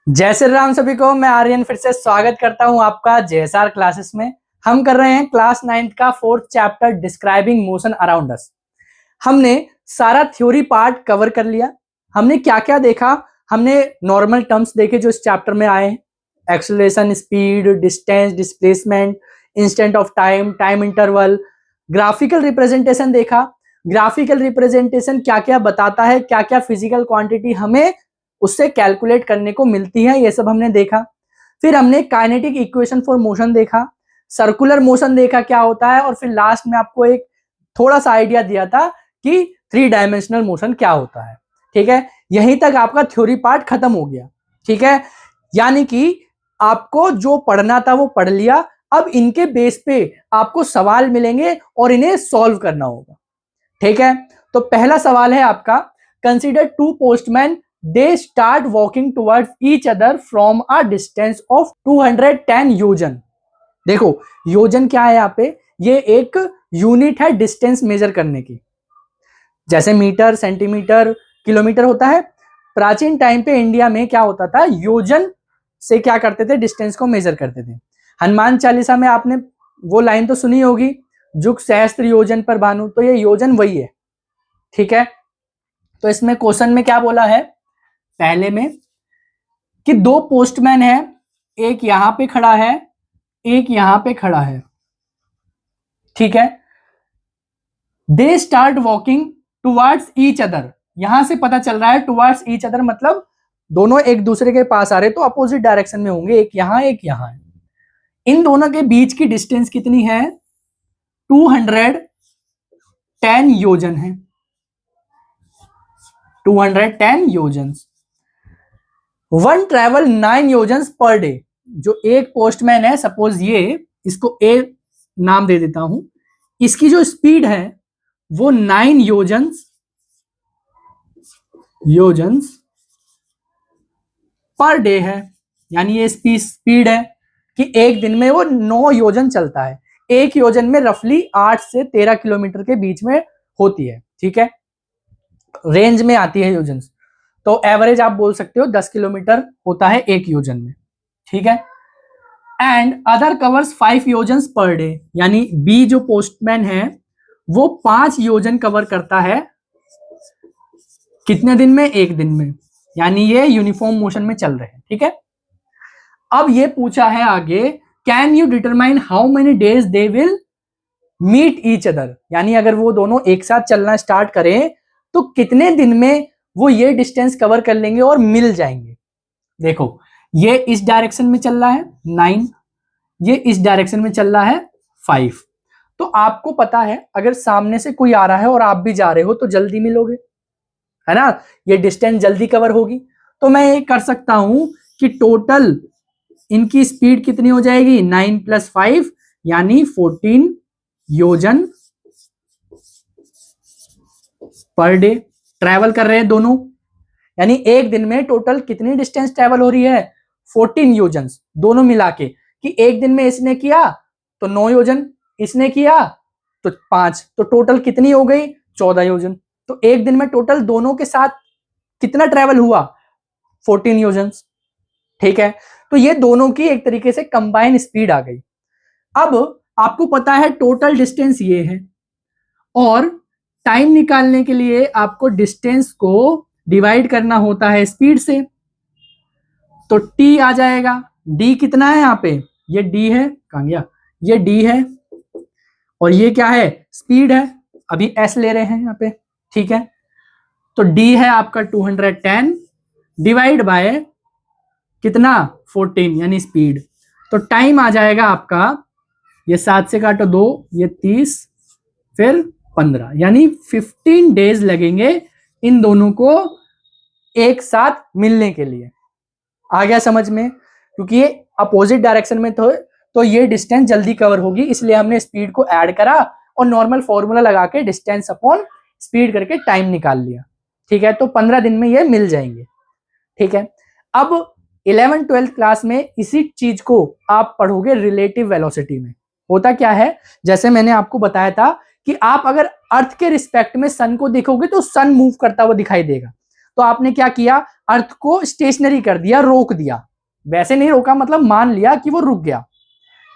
जय श्री राम सभी को। मैं आर्यन फिर से स्वागत करता हूं आपका जेएसआर क्लासेस में। हम कर रहे हैं क्लास 9th का 4th chapter describing motion around us. हमने सारा थ्योरी पार्ट कवर कर लिया। हमने क्या क्या देखा? हमने नॉर्मल टर्म्स देखे जो इस चैप्टर में आए हैं, acceleration, speed, distance, displacement, instant of time, time interval. Graphical representation देखा। ग्राफिकल रिप्रेजेंटेशन क्या क्या बताता है, क्या क्या फिजिकल क्वांटिटी हमें उससे कैलकुलेट करने को मिलती है, ये सब हमने देखा। फिर हमने काइनेटिक इक्वेशन फॉर मोशन देखा, सर्कुलर मोशन देखा क्या होता है, और फिर लास्ट में आपको एक थोड़ा सा आइडिया दिया था कि 3 डायमेंशनल मोशन क्या होता है। ठीक है, यहीं तक आपका थ्योरी पार्ट खत्म हो गया। ठीक है, यानी कि आपको जो पढ़ना था वो पढ़ लिया। अब इनके बेस पे आपको सवाल मिलेंगे और इन्हें सॉल्व करना होगा। ठीक है, तो पहला सवाल है आपका, consider 2 postman, they start walking towards each other from a distance of 210 योजन। देखो योजन क्या है यहाँ पे, ये एक यूनिट है डिस्टेंस मेजर करने की। जैसे मीटर, सेंटीमीटर, किलोमीटर होता है। प्राचीन टाइम पे इंडिया में क्या होता था, योजन से क्या करते थे, डिस्टेंस को मेजर करते थे। हनुमान चालीसा में आपने वो लाइन तो सुनी होगी, जुग सहस्त्र योजन पर भानु, तो ये योजन वही है। ठीक है, तो इसमें क्वेश्चन में क्या बोला है, पहले में कि 2 पोस्टमैन है, एक यहां पे खड़ा है, एक यहां पे खड़ा है। ठीक है, they start walking towards each other. यहां से पता चल रहा है टुवर्ड्स ईच अदर मतलब दोनों एक दूसरे के पास आ रहे, तो अपोजिट डायरेक्शन में होंगे, एक यहां एक यहां है। इन दोनों के बीच की डिस्टेंस कितनी है, 210 योजन है। 210 योजन। वन ट्रेवल 9 योजन पर डे। जो एक पोस्टमैन है, सपोज ये, इसको ए नाम दे देता हूं, इसकी जो स्पीड है वो 9 योजन्स पर डे है। यानी ये स्पीड है कि एक दिन में वो 9 योजन चलता है। एक योजन में रफली 8 से 13 किलोमीटर के बीच में होती है। ठीक है, रेंज में आती है योजन, तो एवरेज आप बोल सकते हो 10 किलोमीटर होता है एक योजन में। ठीक है, एंड अदर कवर्स 5 योजन पर डे। यानी बी जो पोस्टमैन है वो 5 योजन कवर करता है कितने दिन में, एक दिन में। यानी ये यूनिफॉर्म मोशन में चल रहे हैं। ठीक है, अब ये पूछा है आगे, can you determine how many days they will meet each other. यानी अगर वो दोनों एक साथ चलना स्टार्ट करें तो कितने दिन में वो ये डिस्टेंस कवर कर लेंगे और मिल जाएंगे। देखो ये इस डायरेक्शन में चल रहा है 9, ये इस डायरेक्शन में चल रहा है 5। तो आपको पता है अगर सामने से कोई आ रहा है और आप भी जा रहे हो तो जल्दी मिलोगे, है ना, ये डिस्टेंस जल्दी कवर होगी। तो मैं ये कर सकता हूं कि टोटल इनकी स्पीड कितनी हो जाएगी, 9 + 5 यानी 14 योजन पर डे ट्रैवल कर रहे हैं दोनों। यानी एक दिन में टोटल कितनी डिस्टेंस ट्रैवल हो रही है, 14 योजन दोनों मिला के। कि एक दिन में इसने किया तो 9 योजन, इसने किया तो 5, तो टोटल कितनी हो गई, 14 योजन। तो एक दिन में टोटल दोनों के साथ कितना ट्रैवल हुआ, 14 योजन। ठीक है, तो ये दोनों की एक तरीके से कंबाइन स्पीड आ गई। अब आपको पता है टोटल डिस्टेंस ये है, और टाइम निकालने के लिए आपको डिस्टेंस को डिवाइड करना होता है स्पीड से। तो टी आ जाएगा, डी कितना है यहाँ पे, ये डी है, कहां गया, ये डी है, और ये क्या है, स्पीड है। अभी एस ले रहे हैं यहाँ पे। ठीक है, तो डी है आपका 210 डिवाइड बाय कितना, 14 यानी स्पीड। तो टाइम आ जाएगा आपका, ये 7 से काटो 2, ये 30, फिर 15, यानी 15 डेज लगेंगे इन दोनों को एक साथ मिलने के लिए। आ गया समझ में, क्योंकि ये अपोजिट डायरेक्शन में तो ये डिस्टेंस जल्दी कवर होगी, इसलिए हमने स्पीड को ऐड करा और नॉर्मल फॉर्मूला लगा के डिस्टेंस अपॉन स्पीड करके टाइम निकाल लिया। ठीक है, तो 15 दिन में ये मिल जाएंगे। ठीक है, अब 11th-12th क्लास में इसी चीज को आप पढ़ोगे रिलेटिव वेलोसिटी में। होता क्या है, जैसे मैंने आपको बताया था कि आप अगर अर्थ के रिस्पेक्ट में सन को देखोगे तो सन मूव करता हुआ दिखाई देगा। तो आपने क्या किया, अर्थ को स्टेशनरी कर दिया, रोक दिया। वैसे नहीं रोका, मतलब मान लिया कि वो रुक गया।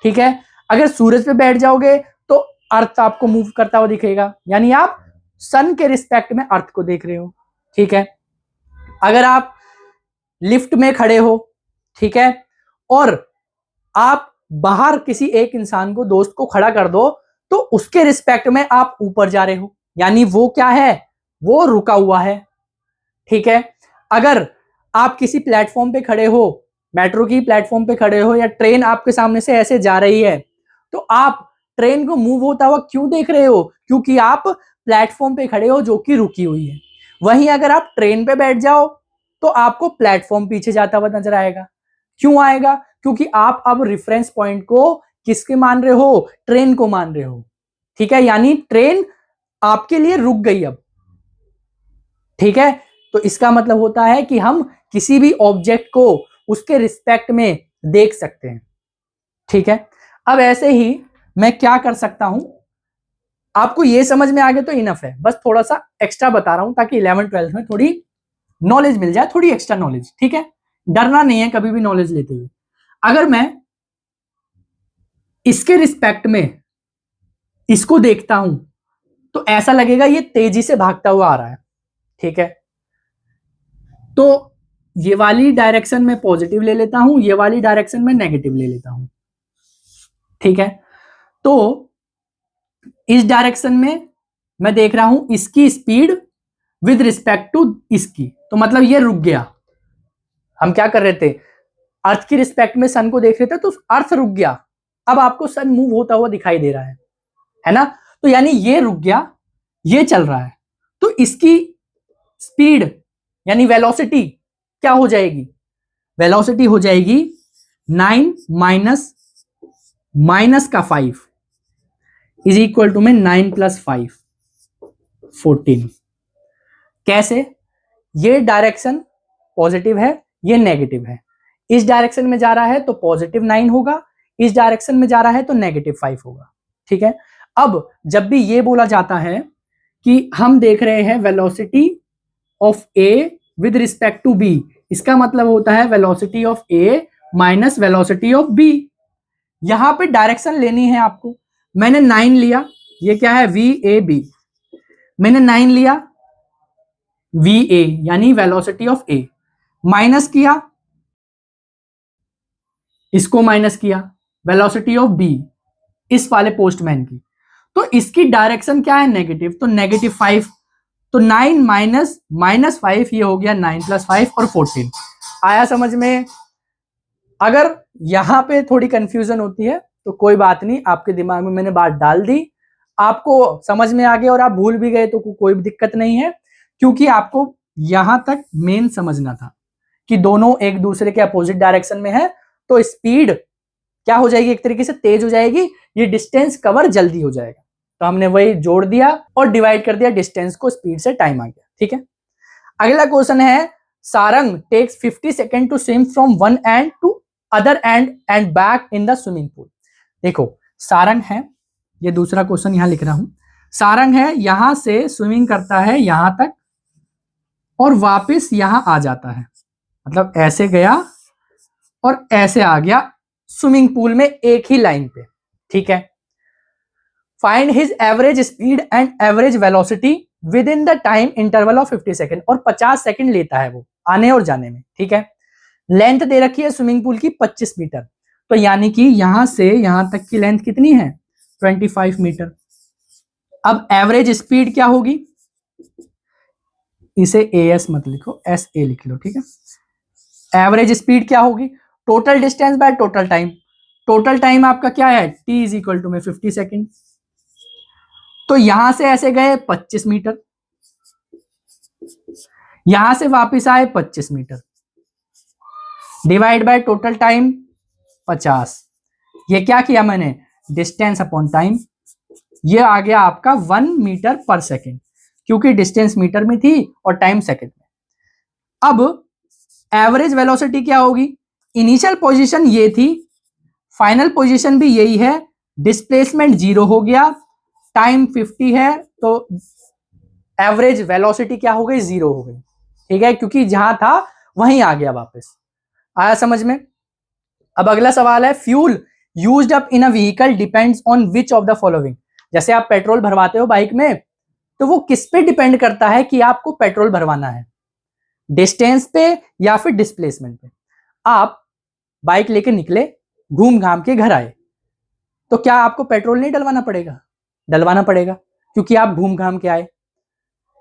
ठीक है, अगर सूरज पे बैठ जाओगे तो अर्थ आपको मूव करता हुआ दिखेगा, यानी आप सन के रिस्पेक्ट में अर्थ को देख रहे हो। ठीक है, अगर आप लिफ्ट में खड़े हो, ठीक है, और आप बाहर किसी एक इंसान को, दोस्त को खड़ा कर दो, तो उसके रिस्पेक्ट में आप ऊपर जा रहे हो, यानी वो क्या है, वो रुका हुआ है। ठीक है, अगर आप किसी प्लेटफॉर्म पे खड़े हो, मेट्रो की प्लेटफॉर्म पे खड़े हो, या ट्रेन आपके सामने से ऐसे जा रही है, तो आप ट्रेन को मूव होता हुआ क्यों देख रहे हो, क्योंकि आप प्लेटफॉर्म पे खड़े हो जो कि रुकी हुई है। वहीं अगर आप ट्रेन पे बैठ जाओ तो आपको प्लेटफॉर्म पीछे जाता हुआ नजर आएगा। क्यों आएगा, क्योंकि आप अब रेफरेंस पॉइंट को किसके मान रहे हो, ट्रेन को मान रहे हो। ठीक है, यानी ट्रेन आपके लिए रुक गई अब। ठीक है, तो इसका मतलब होता है कि हम किसी भी ऑब्जेक्ट को उसके रिस्पेक्ट में देख सकते हैं। ठीक है, अब ऐसे ही मैं क्या कर सकता हूं, आपको ये समझ में आ गया तो इनफ है, बस थोड़ा सा एक्स्ट्रा बता रहा हूं ताकि 11th-12th में थोड़ी नॉलेज मिल जाए, थोड़ी एक्स्ट्रा नॉलेज। ठीक है, डरना नहीं है कभी भी नॉलेज लेते हुए। अगर मैं इसके रिस्पेक्ट में इसको देखता हूं तो ऐसा लगेगा ये तेजी से भागता हुआ आ रहा है। ठीक है, तो ये वाली डायरेक्शन में पॉजिटिव ले लेता हूं, ये वाली डायरेक्शन में नेगेटिव ले लेता हूं। ठीक है, तो इस डायरेक्शन में मैं देख रहा हूं इसकी स्पीड विद रिस्पेक्ट टू इसकी, तो मतलब ये रुक गया। हम क्या कर रहे थे, अर्थ की रिस्पेक्ट में सन को देख रहे थे, तो अर्थ रुक गया। अब आपको सन मूव होता हुआ दिखाई दे रहा है ना, तो यानी ये रुक गया, ये चल रहा है, तो इसकी स्पीड यानी वेलोसिटी क्या हो जाएगी, वेलोसिटी हो जाएगी 9 माइनस का 5 इज इक्वल टू में 9 + 5 14। कैसे, ये डायरेक्शन पॉजिटिव है, ये नेगेटिव है, इस डायरेक्शन में जा रहा है तो पॉजिटिव 9 होगा, इस डायरेक्शन में जा रहा है तो नेगेटिव 5 होगा। ठीक है, अब जब भी ये बोला जाता है कि हम देख रहे हैं velocity of A with respect to B, इसका मतलब होता है velocity of A minus velocity of B. यहां पे डायरेक्शन लेनी है आपको। मैंने 9 लिया, ये क्या है, वी ए बी, मैंने 9 लिया वी ए यानी वेलोसिटी ऑफ ए, माइनस किया, इसको माइनस किया वेलोसिटी ऑफ बी, इस वाले पोस्टमैन की, तो इसकी डायरेक्शन क्या है, नेगेटिव, तो नेगेटिव 5, तो 9 माइनस 5 ये हो गया 9 + 5 और 14। आया समझ में। अगर यहां पे थोड़ी कंफ्यूजन होती है तो कोई बात नहीं, आपके दिमाग में मैंने बात डाल दी, आपको समझ में आ गया और आप भूल भी गए तो कोई भी दिक्कत नहीं है, क्योंकि आपको यहां तक मेन समझना था कि दोनों एक दूसरे के अपोजिट डायरेक्शन में है, तो स्पीड क्या हो जाएगी, एक तरीके से तेज हो जाएगी, ये डिस्टेंस कवर जल्दी हो जाएगा। तो हमने वही जोड़ दिया और डिवाइड कर दिया डिस्टेंस को, स्पीड से टाइम आ गया। ठीक है, अगला क्वेश्चन है, Sarang takes 50 second to swim from one end to other end back in the swimming pool. देखो सारंग है, ये दूसरा क्वेश्चन यहां लिख रहा हूं, सारंग है, यहां से स्विमिंग करता है यहां तक और वापस यहां आ जाता है, मतलब ऐसे गया और ऐसे आ गया स्विमिंग पूल में एक ही लाइन पे। ठीक है, find his average speed and average velocity with in the time interval of 50 second, और 50 सेकेंड लेता है वो आने और जाने में। ठीक है, लेंथ दे रखी है स्विमिंग पूल की 25 मीटर, तो यानी कि यहां से यहां तक की लेंथ कितनी है, 25 मीटर। अब एवरेज स्पीड क्या होगी, इसे एस मत लिखो, एस ए लिख लो। ठीक है, एवरेज स्पीड क्या होगी, total distance by total time, total time आपका क्या है, टी इज इक्वल टू में 50 सेकेंड, तो यहां से ऐसे गए 25 मीटर, यहां से वापस आए 25 metre, divide by total time 50, ये क्या किया मैंने, डिस्टेंस अपॉन टाइम, ये आ गया आपका 1 मीटर पर सेकेंड, क्योंकि डिस्टेंस मीटर में थी और टाइम सेकेंड में। अब एवरेज वेलोसिटी क्या होगी, इनिशियल पोजीशन ये थी, फाइनल पोजीशन भी यही है, डिस्प्लेसमेंट 0 हो गया, टाइम 50 है, तो एवरेज वेलोसिटी क्या हो गई, 0 हो गई। ठीक है, क्योंकि जहां था वहीं आ गया वापस। आया समझ में? अब अगला सवाल है, fuel used up in a vehicle depends on which of the following. जैसे आप पेट्रोल भरवाते हो बाइक में, तो वो किस पे डिपेंड करता है कि आपको पेट्रोल भरवाना है, डिस्टेंस पे या फिर डिस्प्लेसमेंट पे। आप बाइक लेके निकले, घूम घाम के घर आए, तो क्या आपको पेट्रोल नहीं डलवाना पड़ेगा? डलवाना पड़ेगा, क्योंकि आप घूम घाम के आए,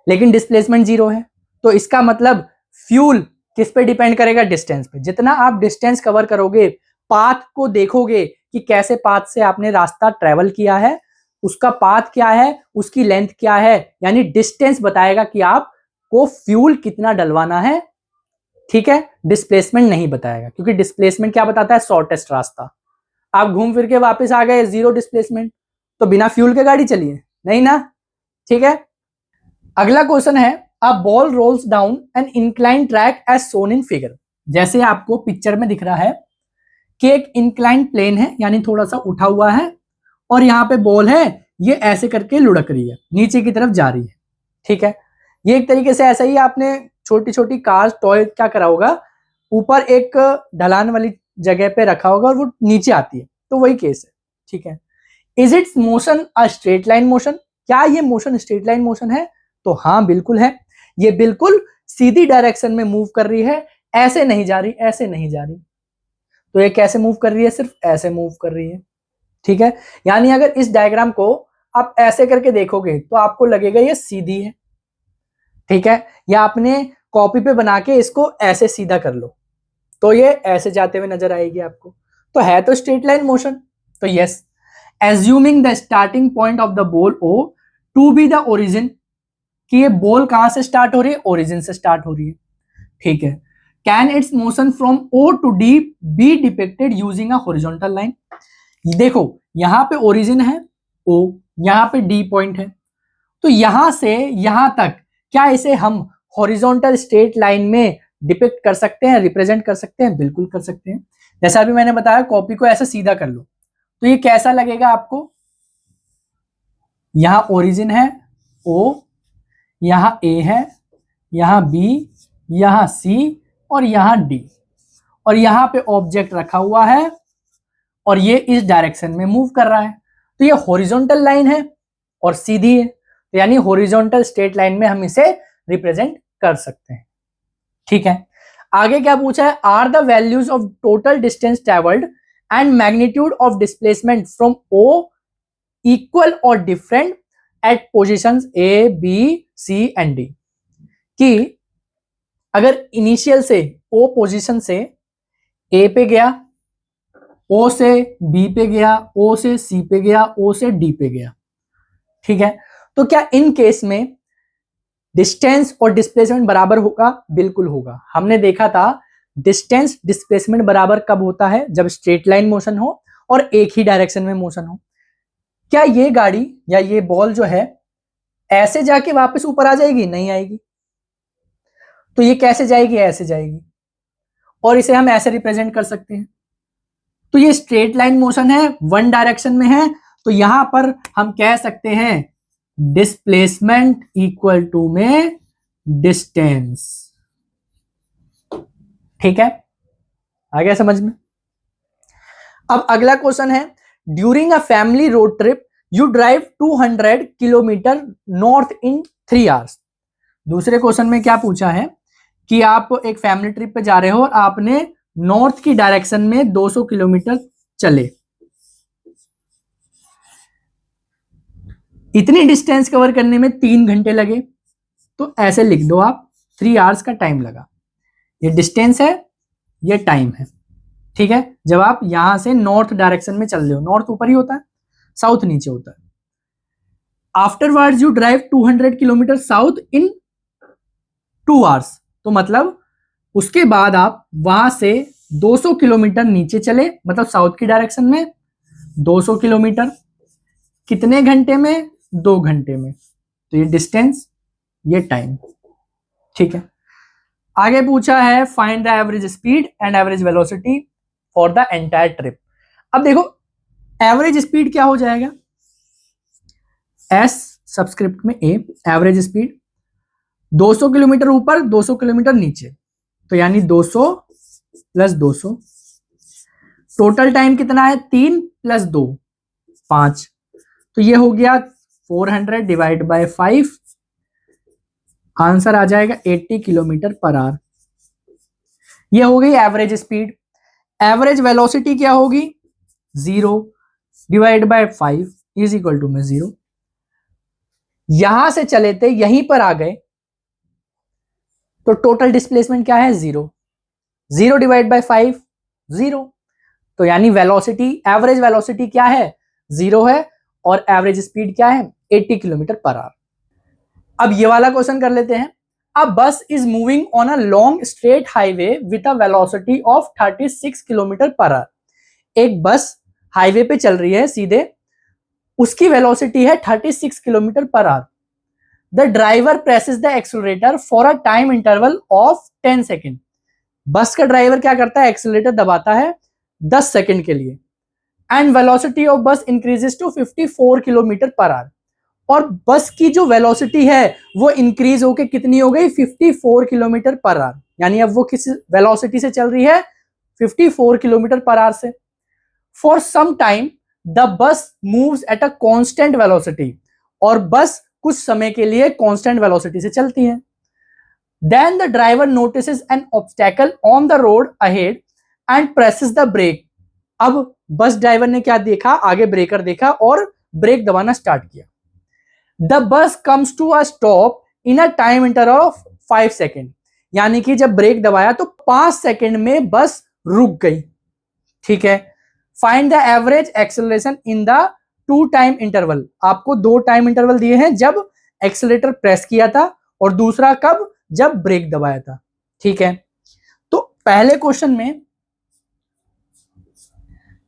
लेकिन डिस्प्लेसमेंट जीरो है। तो इसका मतलब फ्यूल किस पे डिपेंड करेगा? डिस्टेंस पे। जितना आप डिस्टेंस कवर करोगे, पाथ को देखोगे कि कैसे पाथ से आपने रास्ता ट्रेवल किया है, उसका पाथ क्या है, उसकी लेंथ क्या है, यानी डिस्टेंस बताएगा कि आपको फ्यूल कितना डलवाना है। ठीक है, डिस्प्लेसमेंट नहीं बताएगा, क्योंकि डिस्प्लेसमेंट क्या बताता है? शॉर्टेस्ट रास्ता। आप घूम फिर के वापस आ गए, जीरो डिस्प्लेसमेंट, तो बिना फ्यूल के गाड़ी चलिए नहीं ना। ठीक है, अगला क्वेश्चन है, a ball rolls down an incline track as shown in figure. जैसे आपको पिक्चर में दिख रहा है कि एक इंक्लाइन प्लेन है, यानी थोड़ा सा उठा हुआ है, और यहाँ पे बॉल है, ये ऐसे करके लुढ़क रही है, नीचे की तरफ जा रही है। ठीक है, ये एक तरीके से ऐसा ही आपने छोटी छोटी कार टॉय क्या करा होगा, ऊपर एक ढलान वाली जगह पे रखा होगा और वो नीचे आती है, तो वही केस है। ठीक है, is it's motion a straight line motion? क्या ये मोशन स्ट्रेट लाइन मोशन है? तो हाँ बिल्कुल है, ये बिल्कुल सीधी डायरेक्शन में मूव कर रही है, ऐसे नहीं जा रही, ऐसे नहीं जा रही। तो ये कैसे मूव कर रही है? सिर्फ ऐसे मूव कर रही है। ठीक है, यानी अगर इस डायग्राम को आप ऐसे करके देखोगे तो आपको लगेगा ये सीधी है। ठीक है, या आपने कॉपी पे बना के इसको ऐसे सीधा कर लो, तो ये ऐसे जाते हुए नजर आएगी आपको, तो है तो स्ट्रेट लाइन मोशन। तो yes, assuming the starting point of the ball O to be the origin, कि ये बॉल कहां से स्टार्ट हो रही है? ओरिजिन से स्टार्ट हो रही है। ठीक है, can its motion from O to D be depicted using a horizontal line? देखो यहां पे ओरिजिन है ओ, यहां पे डी पॉइंट है, तो यहां से यहां तक क्या इसे हम हॉरिजॉन्टल स्ट्रेट लाइन में डिपिक्ट कर सकते हैं, रिप्रेजेंट कर सकते हैं? बिल्कुल कर सकते हैं। जैसा अभी मैंने बताया, कॉपी को ऐसे सीधा कर लो, तो ये कैसा लगेगा आपको? यहां ओरिजिन है ओ, यहां ए है, यहां बी, यहां सी और यहां डी, और यहां पे ऑब्जेक्ट रखा हुआ है और ये इस डायरेक्शन में मूव कर रहा है, तो ये हॉरिजॉन्टल लाइन है और सीधी है, तो यानी हॉरिजॉन्टल स्ट्रेट लाइन में हम इसे रिप्रेजेंट कर सकते हैं। ठीक है, आगे क्या पूछा है, are the values of total distance travelled and magnitude of displacement from O equal और different at positions A B C and D? कि अगर इनिशियल से ओ पोजीशन से ए पे गया, ओ से बी पे गया, ओ से सी पे गया, ओ से डी पे गया, ठीक है, तो क्या इन केस में डिस्टेंस और डिस्प्लेसमेंट बराबर होगा? बिल्कुल होगा। हमने देखा था डिस्टेंस डिस्प्लेसमेंट बराबर कब होता है? जब स्ट्रेट लाइन मोशन हो और एक ही डायरेक्शन में मोशन हो। क्या ये गाड़ी या ये बॉल जो है ऐसे जाके वापस ऊपर आ जाएगी? नहीं आएगी। तो ये कैसे जाएगी? ऐसे जाएगी, और इसे हम ऐसे रिप्रेजेंट कर सकते हैं। तो ये स्ट्रेट लाइन मोशन है, वन डायरेक्शन में है, तो यहां पर हम कह सकते हैं डिस्प्लेसमेंट इक्वल टू में डिस्टेंस। ठीक है, आ गया समझ में? अब अगला क्वेश्चन है, during a family road trip you drive 200 kilometre north in 3 hours. दूसरे क्वेश्चन में क्या पूछा है कि आप एक फैमिली ट्रिप पे जा रहे हो और आपने नॉर्थ की डायरेक्शन में 200 किलोमीटर चले, इतनी डिस्टेंस कवर करने में 3 घंटे लगे, तो ऐसे लिख दो आप 3 आवर्स का टाइम लगा। ये डिस्टेंस है, ये टाइम है। ठीक है, जब आप यहां से नॉर्थ डायरेक्शन में चल रहे हो, नॉर्थ ऊपर ही होता है, साउथ नीचे होता है। Afterwards you drive 200 kilometre south in 2 hours, तो मतलब उसके बाद आप वहां से 200 किलोमीटर नीचे चले, मतलब साउथ की डायरेक्शन में 200 किलोमीटर, कितने घंटे में? 2 घंटे में। तो ये डिस्टेंस, ये टाइम। ठीक है, आगे पूछा है find the average speed and average velocity for the entire trip. अब देखो एवरेज स्पीड क्या हो जाएगा? एस सबस्क्रिप्ट में ए, एवरेज स्पीड, 200 किलोमीटर ऊपर 200 किलोमीटर नीचे, तो यानी 200 प्लस 200, टोटल टाइम कितना है 3 प्लस 2 5, तो ये हो गया 400 डिवाइड बाय 5, आंसर आ जाएगा 80 किलोमीटर पर आवर। ये हो गई एवरेज स्पीड। एवरेज वेलोसिटी क्या होगी 0 divide by 5 is equal to में 0। यहां से चले थे यहीं पर आ गए तो टोटल डिस्प्लेसमेंट क्या है 0, 0 डिवाइड बाय 5 0, तो यानी वेलोसिटी एवरेज वेलोसिटी क्या है 0 है और एवरेज स्पीड क्या है 80 किलोमीटर पर आवर। अब ये वाला क्वेश्चन कर लेते हैं। अ बस is moving on a long straight highway with a velocity of 36 kilometre per our. एक बस हाईवे पे चल रही है सीधे, उसकी वेलोसिटी है 36 kilometre per our. The driver presses the accelerator for a time interval of 10 second. बस का ड्राइवर क्या करता है एक्सेलरेटर दबाता है 10 सेकेंड के लिए, and velocity of bus increases to 54 kilometre per hour. और बस की जो वेलोसिटी है वो इंक्रीज होके कितनी हो गई 54 किलोमीटर पर आवर, यानी अब वो किस वेलोसिटी से चल रही है 54 किलोमीटर पर आवर से। For some time the bus moves at a constant velocity, और बस कुछ समय के लिए कांस्टेंट वेलोसिटी से चलती है। Then the driver notices an obstacle on the road ahead and presses the brake. अब बस ड्राइवर ने क्या देखा, आगे ब्रेकर देखा और ब्रेक दबाना स्टार्ट किया। The bus comes to a stop in a time interval of 5 second, यानी कि जब ब्रेक दबाया तो 5 सेकेंड में बस रुक गई। ठीक है, find the average acceleration in the 2 time interval. आपको 2 टाइम इंटरवल दिए हैं, जब एक्सेलरेटर प्रेस किया था और दूसरा कब, जब ब्रेक दबाया था। ठीक है, तो पहले क्वेश्चन में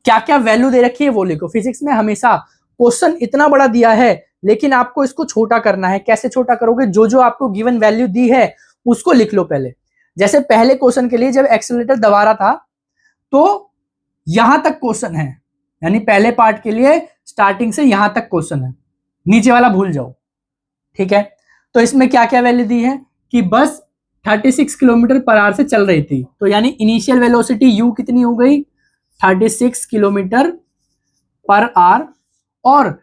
क्या क्या वैल्यू दे रखी है वो लिखो। फिजिक्स में हमेशा क्वेश्चन इतना बड़ा दिया है लेकिन आपको इसको छोटा करना है। कैसे छोटा करोगे, जो जो आपको गिवन वैल्यू दी है उसको लिख लो पहले। जैसे पहले क्वेश्चन के लिए जब एक्सेलरेटर दबा रहा था तो यहां तक क्वेश्चन है, यानी पहले पार्ट के लिए स्टार्टिंग से यहां तक क्वेश्चन है, नीचे वाला भूल जाओ। ठीक है, तो इसमें क्या क्या वैल्यू दी है कि बस 36 किलोमीटर पर आवर से चल रही थी, तो यानी इनिशियल वेलोसिटी यू कितनी हो गई 36 किलोमीटर पर आवर, और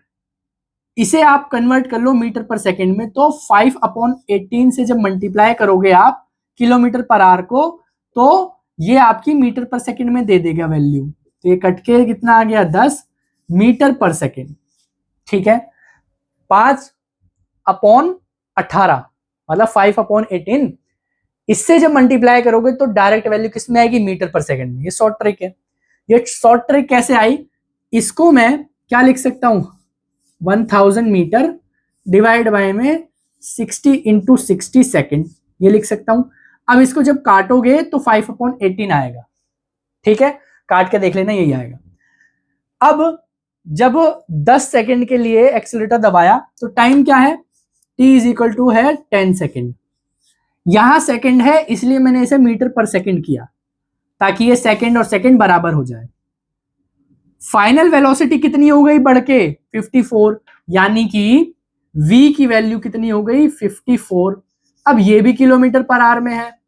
इसे आप कन्वर्ट कर लो मीटर पर सेकेंड में, तो 5/18 से जब मल्टीप्लाई करोगे आप किलोमीटर पर आवर को, तो ये आपकी मीटर पर सेकेंड में दे देगा वैल्यू। तो ये कट के कितना आ गया 10 मीटर पर सेकेंड। ठीक है, 5/18 मतलब 5/18, इससे जब मल्टीप्लाई करोगे तो डायरेक्ट वैल्यू किस में आएगी मीटर पर सेकेंड में। ये शॉर्ट ट्रिक है। ये शॉर्ट ट्रिक कैसे आई, इसको मैं क्या लिख सकता हूं 1000 मीटर डिवाइड बाय में 60 इंटू 60 सेकेंड, ये लिख सकता हूं। अब इसको जब काटोगे तो 5/18 आएगा। ठीक है, काट के देख लेना यही आएगा। अब जब 10 सेकेंड के लिए एक्सीलरेटर दबाया तो टाइम क्या है t इज इक्वल टू है 10 सेकेंड। यहां सेकेंड है इसलिए मैंने इसे मीटर पर सेकेंड किया ताकि ये सेकेंड और सेकेंड बराबर हो जाए। फाइनल वेलोसिटी कितनी हो गई बढ़ के 54, यानी कि v की वैल्यू कितनी हो गई 54। अब ये भी किलोमीटर पर आवर में है,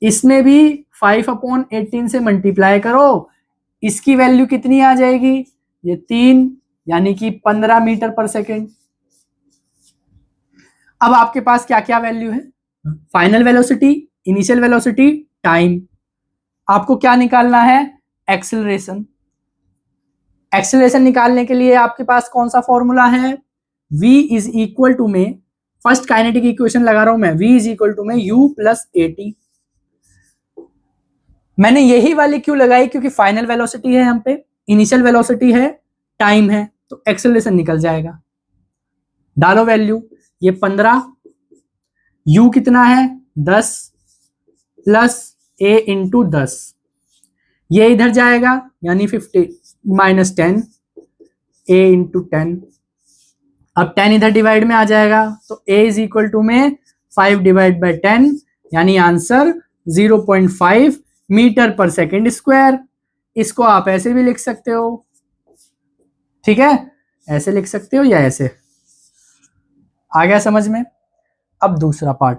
इसमें भी 5/18 से मल्टीप्लाई करो, इसकी वैल्यू कितनी आ जाएगी ये 3, यानी कि 15 मीटर पर सेकेंड। अब आपके पास क्या क्या वैल्यू है, final velocity, initial velocity, time. आपको क्या निकालना है एक्सेलरेशन। एक्सेलरेशन निकालने के लिए आपके पास कौन सा फॉर्मूला है, v इज इक्वल टू में, फर्स्ट काइनेटिक इक्वेशन लगा रहा हूं मैं, v इज इक्वल टू में u प्लस at। मैंने यही वाली क्यों लगाई, क्योंकि फाइनल वेलोसिटी है हम पे, इनिशियल वेलोसिटी है, टाइम है, तो एक्सेलरेशन निकल जाएगा। डालो वैल्यू, ये 15, u कितना है 10 प्लस a इंटू 10, ये इधर जाएगा यानी 50 माइनस 10 a इंटू 10। अब 10 इधर डिवाइड में आ जाएगा तो a इज इक्वल टू में 5 डिवाइड बाई 10, यानी answer 0.5 metre per second square. इसको आप ऐसे भी लिख सकते हो, ठीक है, ऐसे लिख सकते हो या ऐसे। आ गया समझ में। अब दूसरा पार्ट,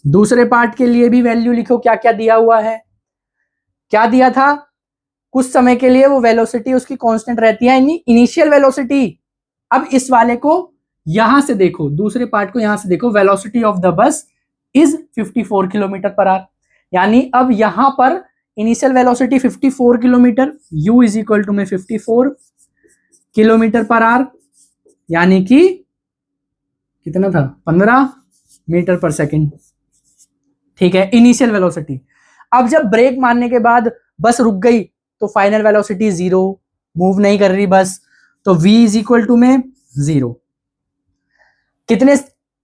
दूसरे पार्ट के लिए भी वैल्यू लिखो, क्या क्या दिया हुआ है। क्या दिया था, कुछ समय के लिए वो वेलोसिटी उसकी कांस्टेंट रहती है, इनिशियल वेलोसिटी। अब इस वाले को यहां से देखो, दूसरे पार्ट को यहां से देखो, velocity of the bus is 54 kilometre per hour. यानी अब यहां पर initial velocity 54 kilometre, u is equal to में 54 किलोमीटर पर आवर, यानी कि कितना था, 15 मीटर पर सेकेंड। ठीक है, इनिशियल वेलोसिटी। अब जब ब्रेक मारने के बाद बस रुक गई तो फाइनल वेलोसिटी 0, मूव नहीं कर रही बस, तो v इज इक्वल टू में 0। कितने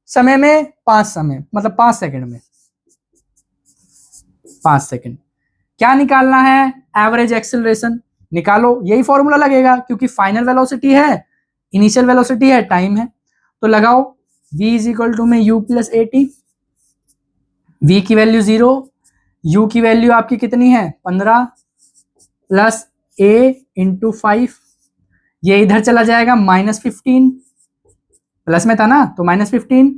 समय में, 5 समय, मतलब 5 सेकंड में, 5 सेकंड। क्या निकालना है, एवरेज एक्सेलरेशन निकालो, यही फॉर्मूला लगेगा क्योंकि फाइनल वेलोसिटी है, इनिशियल वेलोसिटी है, टाइम है। तो लगाओ v इज इक्वल टू में u प्लस 80, v की वैल्यू 0, u की वैल्यू आपकी कितनी है 15 प्लस a इंटू 5, ये इधर चला जाएगा -15, प्लस में था ना तो -15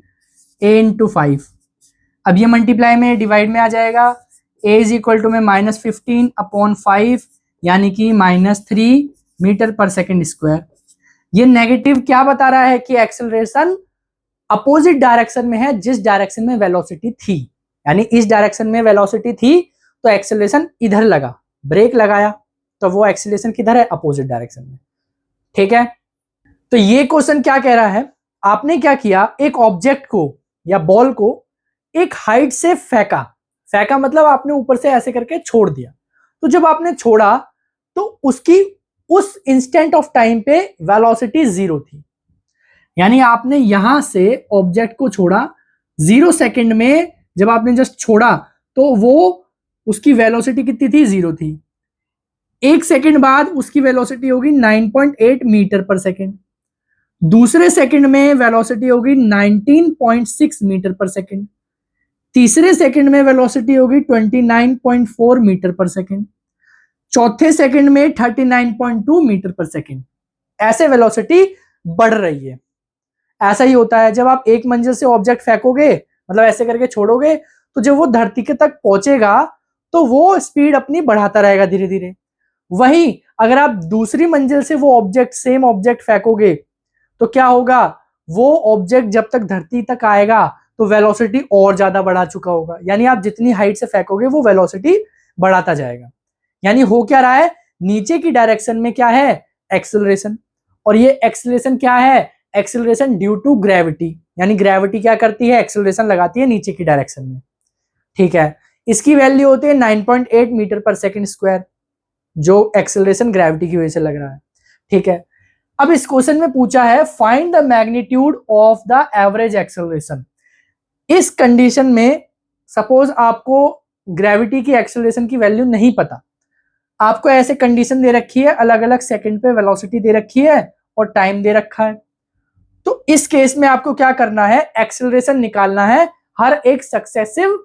a इंटू 5। अब ये मल्टीप्लाई में डिवाइड में आ जाएगा, a इज इक्वल टू में -15 अपॉन 5, यानी कि -3 मीटर पर सेकेंड स्क्वायर। ये नेगेटिव क्या बता रहा है कि एक्सेलरेशन अपोजिट डायरेक्शन में है जिस डायरेक्शन में वेलोसिटी थी, यानी इस डायरेक्शन में वेलोसिटी थी तो एक्सेलरेशन इधर लगा, ब्रेक लगाया तो वो एक्सेलरेशन किधर है, अपोजिट डायरेक्शन में। ठीक है, तो ये क्वेश्चन क्या कह रहा है, आपने क्या किया, एक ऑब्जेक्ट को या बॉल को एक हाइट से फेंका, फेंका मतलब आपने ऊपर से ऐसे करके छोड़ दिया, तो जब आपने छोड़ा तो उसकी उस इंस्टेंट ऑफ टाइम पे वेलोसिटी 0 थी, यानी आपने यहां से ऑब्जेक्ट को छोड़ा 0 सेकंड में, जब आपने जस्ट छोड़ा तो वो उसकी वेलोसिटी कितनी थी, 0 थी। 1 सेकंड बाद उसकी वेलोसिटी होगी 9.8 मीटर पर सेकंड, दूसरे सेकंड में वेलोसिटी होगी 19.6 मीटर पर सेकंड, तीसरे सेकंड में वेलोसिटी होगी 29.4 मीटर पर सेकंड, चौथे सेकंड में 39.2 मीटर पर सेकंड। ऐसे वेलोसिटी बढ़ रही है। ऐसा ही होता है जब आप एक मंजिल से ऑब्जेक्ट फेंकोगे, मतलब ऐसे करके छोड़ोगे, तो जब वो धरती के तक पहुंचेगा तो वो स्पीड अपनी बढ़ाता रहेगा धीरे धीरे। वहीं अगर आप दूसरी मंजिल से वो ऑब्जेक्ट, सेम ऑब्जेक्ट फेंकोगे तो क्या होगा, वो ऑब्जेक्ट जब तक धरती तक आएगा तो वेलोसिटी और ज्यादा बढ़ा चुका होगा, यानी आप जितनी हाइट से फेंकोगे वो वेलोसिटी बढ़ाता जाएगा। यानी हो क्या रहा है, नीचे की डायरेक्शन में क्या है, एक्सेलरेशन, और ये एक्सेलरेशन क्या है, एक्सेलरेशन ड्यू टू ग्रेविटी, यानी ग्रेविटी क्या करती है, एक्सेलरेशन लगाती है नीचे की डायरेक्शन में। ठीक है, इसकी वैल्यू होती है 9.8 मीटर पर सेकंड स्क्वायर, जो एक्सेलरेशन ग्रेविटी की वजह से लग रहा है। ठीक है, अब इस क्वेश्चन में पूछा है find the magnitude of the average acceleration. इस कंडीशन में सपोज आपको ग्रेविटी की एक्सेलरेशन की वैल्यू नहीं पता, आपको ऐसे कंडीशन दे रखी है, अलग अलग सेकंड पे वेलोसिटी दे रखी है और टाइम दे रखा है, तो इस केस में आपको क्या करना है, एक्सेलरेशन निकालना है हर एक सक्सेसिव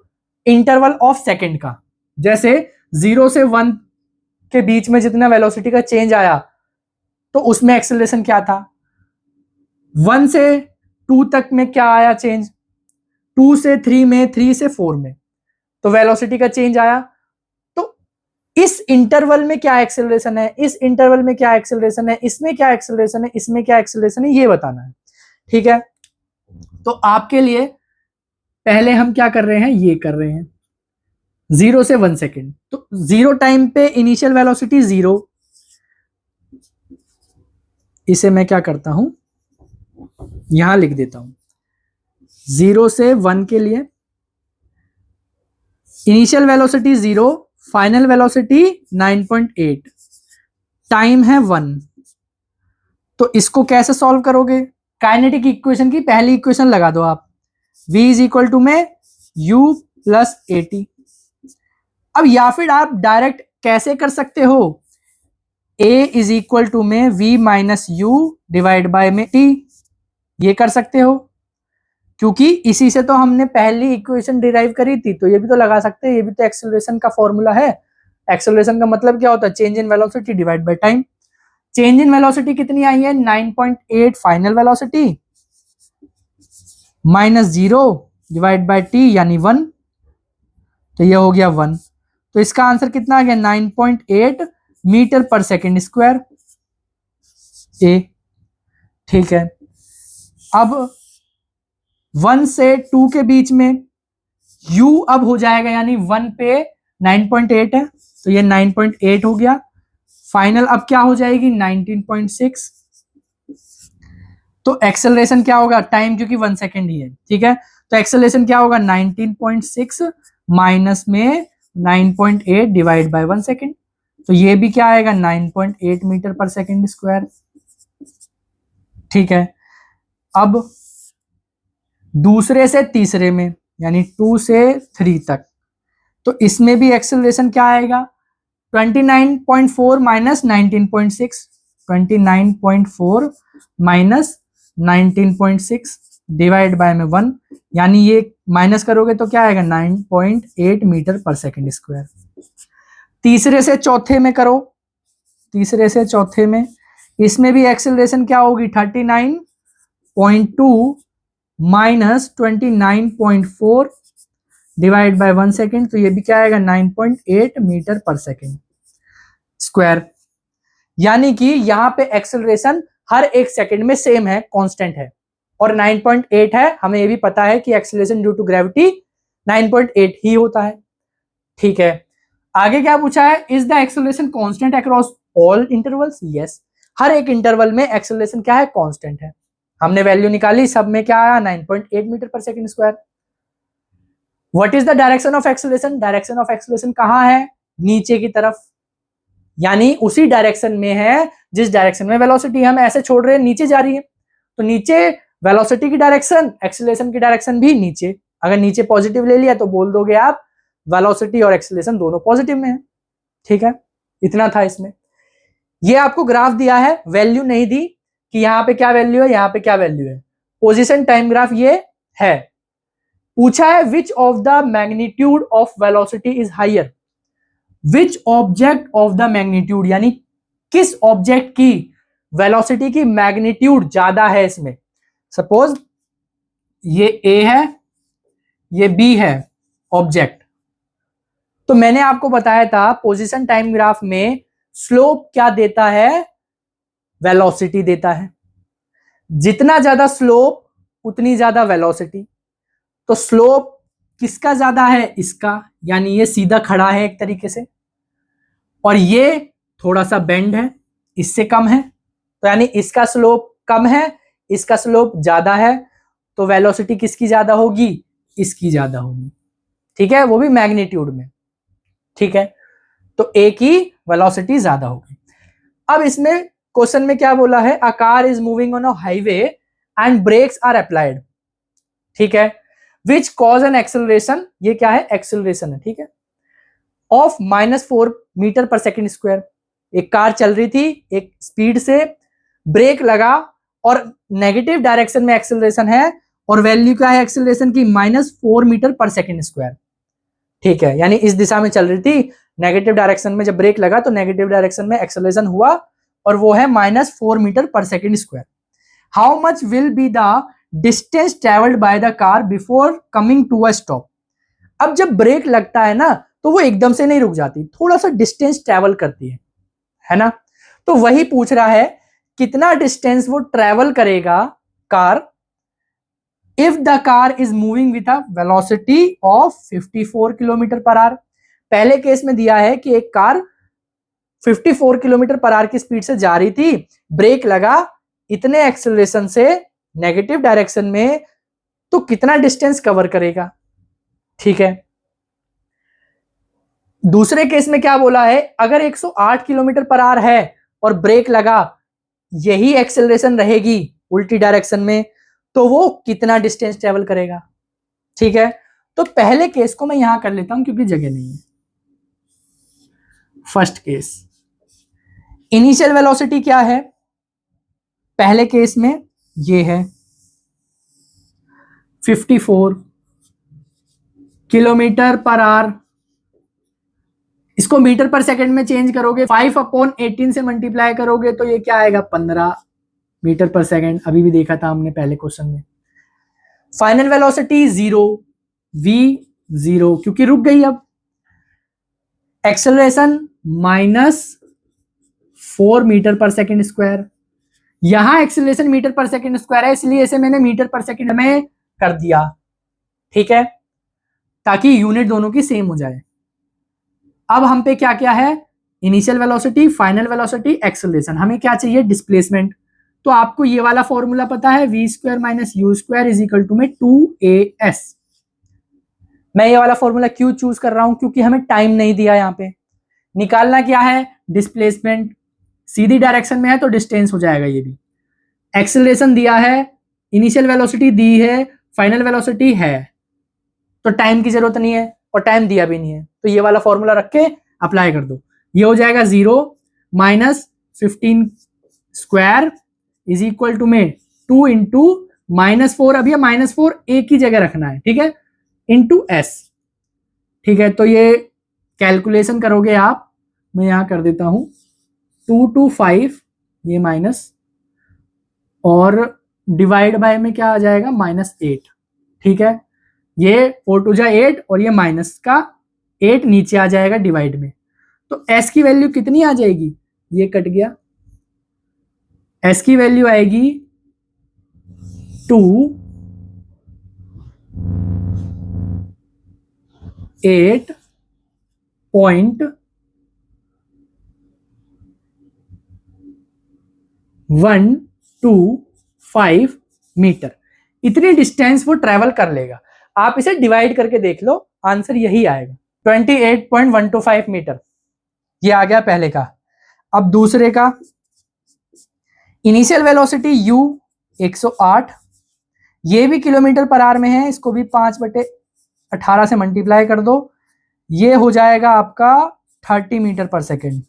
इंटरवल ऑफ सेकंड का। जैसे 0 से 1 के बीच में जितना वेलोसिटी का चेंज आया तो उसमें एक्सेलरेशन क्या था, 1 से 2 तक में क्या आया चेंज, 2 से 3 में, 3 से 4 में, तो वेलोसिटी का चेंज आया। तो इस इंटरवल में क्या एक्सेलरेशन है, इस इंटरवल में क्या एक्सेलरेशन है, इसमें क्या एक्सेलरेशन है, इसमें क्या एक्सेलरेशन है, ये बताना है। ठीक है, तो आपके लिए पहले हम क्या कर रहे हैं, ये कर रहे हैं 0 से 1 सेकेंड, तो 0 टाइम पे इनिशियल वेलोसिटी 0, इसे मैं क्या करता हूं, यहां लिख देता हूं, 0 से 1 के लिए initial velocity 0, final velocity 9.8, time है 1। तो इसको कैसे सॉल्व करोगे, काइनेटिक इक्वेशन की पहली इक्वेशन लगा दो आप, v इज इक्वल टू में u प्लस 80। अब या फिर आप डायरेक्ट कैसे कर सकते हो, a इज इक्वल टू में v minus you divide by में t, ये कर सकते हो क्योंकि इसी से तो हमने पहली इक्वेशन डिराइव करी थी, तो ये भी तो लगा सकते हैं, ये भी तो एक्सेलरेशन का फॉर्मूला है। एक्सेलरेशन का मतलब क्या होता है, change in velocity divide by time. Change in velocity कितनी आई है, 9.8 final velocity minus 0 divide bye T यानी 1, तो ये हो गया 1। तो इसका आंसर कितना आ गया 9.8 मीटर पर सेकेंड स्क्वायर ए। ठीक है, अब 1 से 2 के बीच में u अब हो जाएगा, यानी 1 पे 9.8 है तो ये 9.8 हो गया। फाइनल अब क्या हो जाएगी 19.6। तो एक्सेलरेशन क्या होगा, टाइम क्योंकि 1 सेकेंड ही है, ठीक है, तो एक्सेलरेशन क्या होगा 19.6 माइनस में 9.8 डिवाइड बाय 1 सेकेंड, तो ये भी क्या आएगा 9.8 मीटर पर सेकेंड स्क्वायर। ठीक है, अब दूसरे से तीसरे में यानी 2 से 3 तक, तो इसमें भी एक्सेलरेशन क्या आएगा 29.4 माइनस 19.6, 29.4 माइनस 19.6 डिवाइड बाय में 1, यानी ये माइनस करोगे तो क्या आएगा 9.8 मीटर पर सेकेंड स्क्वायर। तीसरे से चौथे में करो, तीसरे से चौथे में इसमें भी एक्सेलरेशन क्या होगी 39.2 माइनस 29.4 डिवाइड बाय 1 सेकेंड, तो ये भी क्या आएगा 9.8 मीटर पर सेकेंड स्क्वायर। यानी कि यहां पे एक्सेलरेशन हर एक सेकंड में सेम है, कांस्टेंट है, और 9.8 है। हमें ये भी पता है कि एक्सेलरेशन ड्यू टू ग्रेविटी 9.8 ही होता है। ठीक है, आगे क्या पूछा है, is the acceleration constant across all intervals. Yes, हर एक इंटरवल में एक्सेलरेशन क्या है कांस्टेंट है। हमने वैल्यू निकाली, सब में क्या आया 9.8 metre per second square. What is the direction of acceleration, direction of acceleration कहां है, नीचे की तरफ, यानी उसी डायरेक्शन में है जिस डायरेक्शन में वेलोसिटी हम ऐसे छोड़ रहे हैं नीचे जा रही है, तो नीचे वेलोसिटी की डायरेक्शन, एक्सेलरेशन की डायरेक्शन भी नीचे। अगर नीचे पॉजिटिव ले लिया तो बोल दोगे आप वेलोसिटी और एक्सेलरेशन दोनों पॉजिटिव में है। ठीक है, इतना था इसमें। ये आपको ग्राफ दिया है, वैल्यू नहीं दी कि यहां पे क्या वैल्यू है, यहां पे क्या वैल्यू है, पोजीशन टाइम ग्राफ ये है। पूछा है which of the magnitude of velocity is higher, which object of the magnitude, यानी किस ऑब्जेक्ट की वेलोसिटी की मैग्नीट्यूड ज्यादा है इसमें। सपोज ये ए है, ये बी है ऑब्जेक्ट, तो मैंने आपको बताया था पोजीशन टाइम ग्राफ में स्लोप क्या देता है, वेलोसिटी देता है। जितना ज्यादा स्लोप उतनी ज्यादा वेलोसिटी, तो स्लोप किसका ज्यादा है, इसका, यानी ये सीधा खड़ा है एक तरीके से, और ये थोड़ा सा बेंड है, इससे कम है, तो यानी इसका स्लोप कम है, इसका स्लोप ज्यादा है, तो वेलोसिटी किसकी ज्यादा होगी, इसकी ज्यादा होगी। ठीक है, वो भी मैग्नीट्यूड में। ठीक है, तो ए की वेलोसिटी ज्यादा होगी। अब इसमें क्वेश्चन में क्या बोला है, a car is moving on a highway and brakes are applied. ठीक है, विच कॉज एन एक्सेलरेशन, ये क्या है एक्सेलरेशन है, ठीक है, of -4 metre per second square. एक कार चल रही थी एक स्पीड से, ब्रेक लगा और नेगेटिव डायरेक्शन में एक्सेलरेशन है, और वैल्यू क्या है एक्सेलरेशन की -4 मीटर पर सेकेंड स्क्वायर। ठीक है, यानी इस दिशा में चल रही थी, नेगेटिव डायरेक्शन में जब ब्रेक लगा तो नेगेटिव डायरेक्शन में एक्सेलरेशन हुआ, और वो है -4 metre per second square. How much will be the distance travelled by the car before coming to a stop. अब जब ब्रेक लगता है ना तो वो एकदम से नहीं रुक जाती, थोड़ा सा डिस्टेंस ट्रेवल करती है ना, तो वही पूछ रहा है कितना डिस्टेंस वो ट्रेवल करेगा car, if the car is moving with a velocity of 54 kilometre per our. पहले केस में दिया है कि एक कार 54 किलोमीटर पर आवर की स्पीड से जा रही थी, ब्रेक लगा इतने एक्सेलरेशन से नेगेटिव डायरेक्शन में, तो कितना डिस्टेंस कवर करेगा। ठीक है, दूसरे केस में क्या बोला है, अगर 108 किलोमीटर पर आवर है और ब्रेक लगा, यही एक्सेलरेशन रहेगी उल्टी डायरेक्शन में, तो वो कितना डिस्टेंस ट्रेवल करेगा। ठीक है, तो पहले केस को मैं यहां कर लेता हूं क्योंकि जगह नहीं है। फर्स्ट केस, इनिशियल वेलोसिटी क्या है, पहले केस में ये है 54 किलोमीटर पर आवर, इसको मीटर पर सेकंड में चेंज करोगे, 5/18 से मल्टीप्लाई करोगे तो ये क्या आएगा 15 मीटर पर सेकंड। अभी भी देखा था हमने पहले क्वेश्चन में। फाइनल वेलोसिटी 0, v 0 क्योंकि रुक गई। अब acceleration -4 metre per second square, यहां acceleration metre per second square है इसलिए इसे मैंने मीटर पर सेकेंड में कर दिया, ठीक है, ताकि यूनिट दोनों की सेम हो जाए। अब हम पे क्या क्या है, initial velocity, final velocity, acceleration. हमें क्या चाहिए, डिस्प्लेसमेंट। तो आपको ये वाला फॉर्मूला पता है, v square minus u square is equal to में 2as। मैं ये वाला फॉर्मूला क्यों चूज कर रहा हूं, क्योंकि हमें टाइम नहीं दिया। यहाँ पे निकालना क्या है, डिस्प्लेसमेंट। सीधी डायरेक्शन में है तो डिस्टेंस हो जाएगा ये भी। एक्सेलरेशन दिया है, इनिशियल वेलोसिटी दी है, फाइनल वेलोसिटी है, तो टाइम की जरूरत नहीं है और टाइम दिया भी नहीं है, तो ये वाला फॉर्मूला रख के अप्लाई कर दो। ये हो जाएगा 0 minus 15 square is equal to में 2 इंटू -4। अब ये -4 एक ही जगह रखना है, ठीक है, इंटू एस, ठीक है। तो ये कैलकुलेशन करोगे आप, मैं यहां कर देता हूं 2 to 5, ये माइनस, और डिवाइड बाय में क्या आ जाएगा, -8, ठीक है। ये 4 2 जा 8 और ये माइनस का 8 नीचे आ जाएगा डिवाइड में, तो s की वैल्यू कितनी आ जाएगी, ये कट गया, s की वैल्यू आएगी 2.125 मीटर। इतनी डिस्टेंस वो ट्रेवल कर लेगा। आप इसे डिवाइड करके देख लो, आंसर यही आएगा, 28.125 मीटर। ये आ गया पहले का। अब दूसरे का, इनिशियल वेलोसिटी u 108, ये भी किलोमीटर पर आवर में है, इसको भी 5/18 से मल्टीप्लाई कर दो, ये हो जाएगा आपका 30 मीटर पर सेकेंड।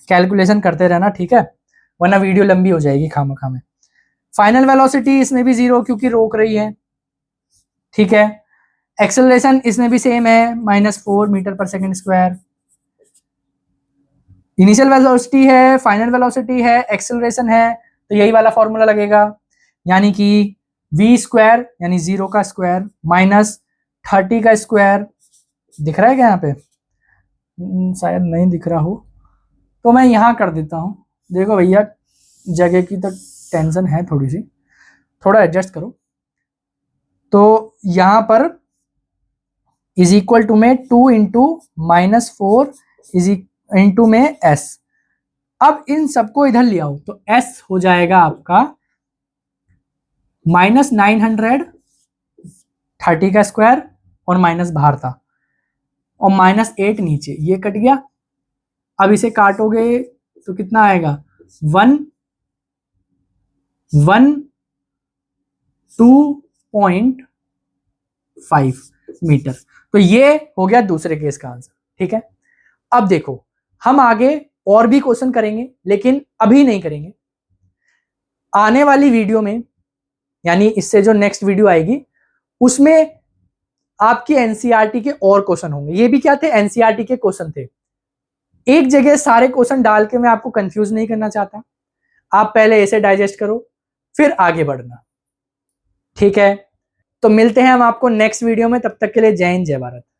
कैलकुलेशन करते रहना, ठीक है, वरना वीडियो लंबी हो जाएगी खामखा में। फाइनल वेलोसिटी इसमें भी 0 क्योंकि रोक रही है, ठीक है। एक्सेलरेशन इसमें भी सेम है, -4 metre per second square. Initial velocity है, फाइनल वेलोसिटी है, एक्सेलरेशन है, तो यही वाला फॉर्मूला लगेगा, यानी कि v स्क्वायर यानी 0 का स्क्वायर माइनस 30 का स्क्वायर। दिख रहा है क्या यहाँ पे, शायद नहीं दिख रहा हो तो मैं यहाँ कर देता हूँ। देखो भैया, जगह की तो टेंशन है थोड़ी सी, थोड़ा एडजस्ट करो। तो यहाँ पर इज इक्वल टू में 2 इंटू -4 इज इंटू में s। अब इन सबको इधर ले आओ तो s हो जाएगा आपका -900, 30 का स्क्वायर और माइनस बाहर था, और -8 नीचे, ये कट गया। अब इसे काटोगे तो कितना आएगा, 112.5 मीटर। तो ये हो गया दूसरे केस का आंसर, ठीक है। अब देखो, हम आगे और भी क्वेश्चन करेंगे, लेकिन अभी नहीं करेंगे। आने वाली वीडियो में, यानी इससे जो नेक्स्ट वीडियो आएगी, उसमें आपके एनसीईआरटी के और क्वेश्चन होंगे। ये भी क्या थे, एनसीईआरटी के क्वेश्चन थे। एक जगह सारे क्वेश्चन डाल के मैं आपको कंफ्यूज नहीं करना चाहता। आप पहले इसे डाइजेस्ट करो, फिर आगे बढ़ना, ठीक है। तो मिलते हैं हम आपको नेक्स्ट वीडियो में, तब तक के लिए जय हिंद, जय भारत।